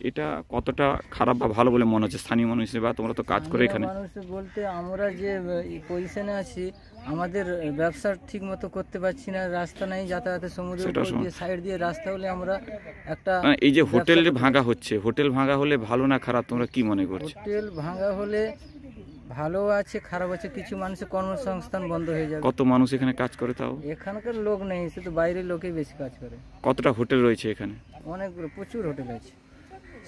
এটা কতটা খারাপ বা ভালো বলে মনে হচ্ছে স্থানীয় মানুষ হিসেবে? তোমরা তো কাজ করে এখানে। মানুষ বলতে আমরা যে পজিশনে আছি, আমাদের ব্যবসা ঠিক মতো করতে পারছি না, রাস্তা নাই যাতায়াতের, সমুদ্রের সাইড দিয়ে রাস্তা হলে আমরা একটা এই যে হোটেল ভাঙা হচ্ছে, হোটেল ভাঙা হলে ভালো না খারাপ তোমরা কি মনে করছো? হোটেল ভাঙা হলে ভালো আছে খারাপ আছে, কিছু মানুষের কর্মসংস্থান বন্ধ হয়ে যাবে। কত মানুষ এখানে কাজ করে? তাও এখানকার লোক নেই, শুধু বাইরের লোকেই বেশি কাজ করে। কতটা হোটেল রয়েছে এখানে? অনেকগুলো, প্রচুর হোটেল আছে।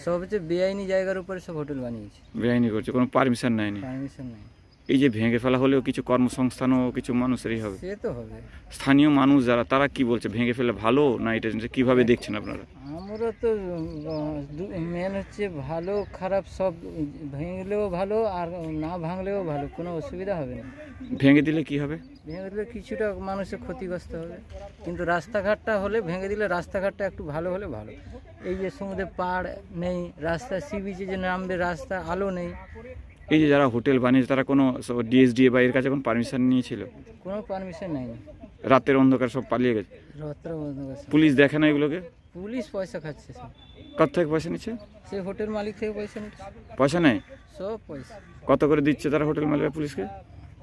সব হচ্ছে বেআইনি জায়গার উপরে সব হোটেল বানিয়েছে। বেআইনি করছে, কোনো পারমিশন নেয়নি। পারমিশন নেই। এই যে ভেঙে ফেলা হলেও কিছু কর্মসংস্থানও কিছু মানুষেরই হবে। সে তো হবে। স্থানীয় মানুষ যারা, তারা কি বলছে, ভেঙে ফেলে ভালো না এটা কিভাবে দেখছেন আপনারা? আমরা তো মেন হচ্ছে ভালো খারাপ সব, ভেঙলেও ভালো আর না ভাঙলেও ভালো, কোনো অসুবিধা হবে না। ভেঙে দিলে কি হবে? ভেঙে দিলে কিছুটা মানুষের ক্ষতিগ্রস্ত হবে, কিন্তু রাস্তাঘাটটা হলে, ভেঙে দিলে রাস্তাঘাটটা একটু ভালো হলে ভালো। এই যে সমুদ্রে পাড় নেই, রাস্তা সি বিচে যে নামবে রাস্তা, আলো নেই। এই যে যারা হোটেল বানিয়েছে তারা কোনো ডিএসডিএ বা এর কাছে কোনো পারমিশন নিয়েছিল? কোনো পারমিশন নেই। রাতের অন্ধকার সব পালিয়ে গেছে। রাতের অন্ধকার পুলিশ দেখে না এগুলোকে? পুলিশ পয়সা খাচ্ছে সব। কত থেকে পয়সা নিচ্ছে? সে হোটেল মালিক থেকে পয়সা নিচ্ছে। পয়সা নেয়? সব পয়সা। কত করে দিচ্ছে তারা হোটেল মালিক পুলিশকে?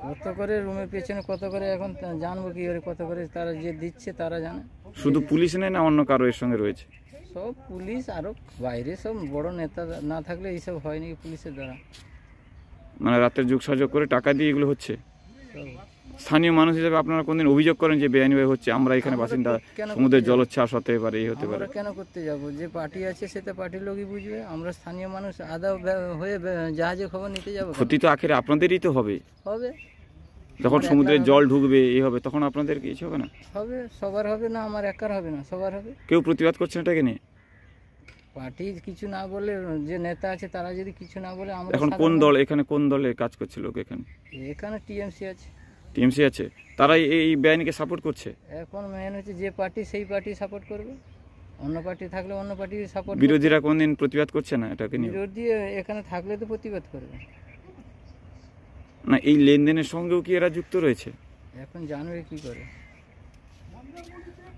কত করে রুমের পেছনে কত করে, এখন জানবো কি করে কত করে, তারা যে দিচ্ছে তারা জানে। শুধু পুলিশ নেয় না অন্য কারো এর সঙ্গে রয়েছে? সব পুলিশ, আরো বাইরে সব বড় নেতা না থাকলে এইসব হয় নাকি পুলিশের দ্বারা? মানে রাতের যুগ সাজগ করে টাকা দিয়ে এগুলো হচ্ছে। স্থানীয় মানুষ হিসেবে আপনারা কোনদিন অভিযোগ করেন যে বেআইনিভাবে হচ্ছে? আমরা এখানে বাসিন্দা, সমুদ্রের জলোচ্ছ্বাস হতে পারে, এই হতে পারে। আমরা কেন করতে যাব? যে পার্টি আছে সেটা পার্টির লোকই বুঝবে। আমরা স্থানীয় মানুষ আদা হয়ে জাহাজে খবর নিতে যাব? ক্ষতি তো আখেরে আপনাদেরই তো হবে। হবে যখন সমুদ্রের জল ঢুকবে এই হবে, তখন আপনাদের কিছু হবে না? হবে, সবার হবে না, আমার একার হবে না, সবার হবে। কেউ প্রতিবাদ করছে এটাকে নিয়ে? পার্টি কিছু না বলে, যে নেতা আছে তারা যদি কিছু না বলে, আমরা এখন কোন দল এখানে, কোন দলে কাজ করছে লোক এখানে? এখানে টিএমসি আছে। টিএমসি আছে, তারাই এই বেআইনিকে সাপোর্ট করছে। এখন মেন হচ্ছে যে পার্টি সেই পার্টি সাপোর্ট করবে, অন্য পার্টি থাকলে অন্য পার্টি সাপোর্ট। বিরোধীরা কোনদিন প্রতিবাদ করছে না এটাকে নিয়ে? বিরোধী এখানে থাকলে তো প্রতিবাদ করবে না। এই লেনদেনের সঙ্গেও কি এরা যুক্ত রয়েছে? এখন জানবে কি করে।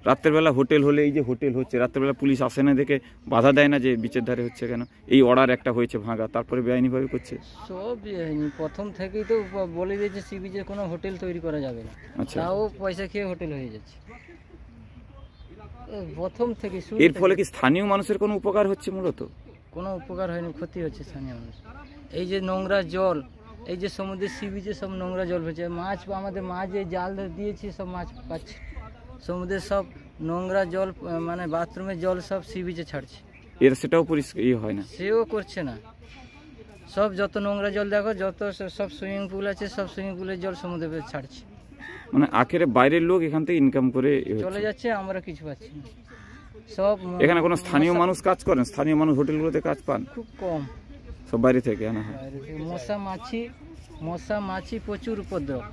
রাতের বেলা হোটেল হলে, এই যে হোটেল হচ্ছে রাতের বেলা, পুলিশ আসে না দেখে বাধা দেয় না যে বিচের ধারে হচ্ছে কেন? এই অর্ডার একটা হয়েছে ভাঙা, তারপরে বেআইনিভাবে করছে। সব প্রথম থেকেই তো বলে দিয়েছে সি বিচে কোনো হোটেল তৈরি করা যাবে না। আচ্ছা, তাও পয়সা খেয়ে হোটেল হয়ে যাচ্ছে প্রথম থেকে। এর ফলে কি স্থানীয় মানুষের কোনো উপকার হচ্ছে? মূলত কোনো উপকার হয়নি, ক্ষতি হচ্ছে স্থানীয় মানুষ। এই যে নোংরা জল, এই যে সমুদ্রের সি বিচে সব নোংরা জল হচ্ছে, মাছ, আমাদের মাছ যে জাল দিয়েছি সব মাছ পাচ্ছে। সমুদ্রের সব নোংরা জল, মানে বাথরুমের জল সব সি বিচে ছাড়ছে। এর সেটাও পরিষ্কার হয় না, সেও করছে না। সব যত নোংরা জল দেখো, যত সব সুইমিং পুল আছে, সব সুইমিং পুলের জল সমুদ্রে ছাড়ছে। মানে আখেরে বাইরের লোক এখান থেকে ইনকাম করে চলে যাচ্ছে, আমরা কিছু পাচ্ছি না। সব এখানে কোনো স্থানীয় মানুষ কাজ করেন? স্থানীয় মানুষ হোটেলগুলোতে কাজ পান? খুব কম, সব বাইরে থেকে আনা হয়। মশা মাছি প্রচুর উপদ্রব।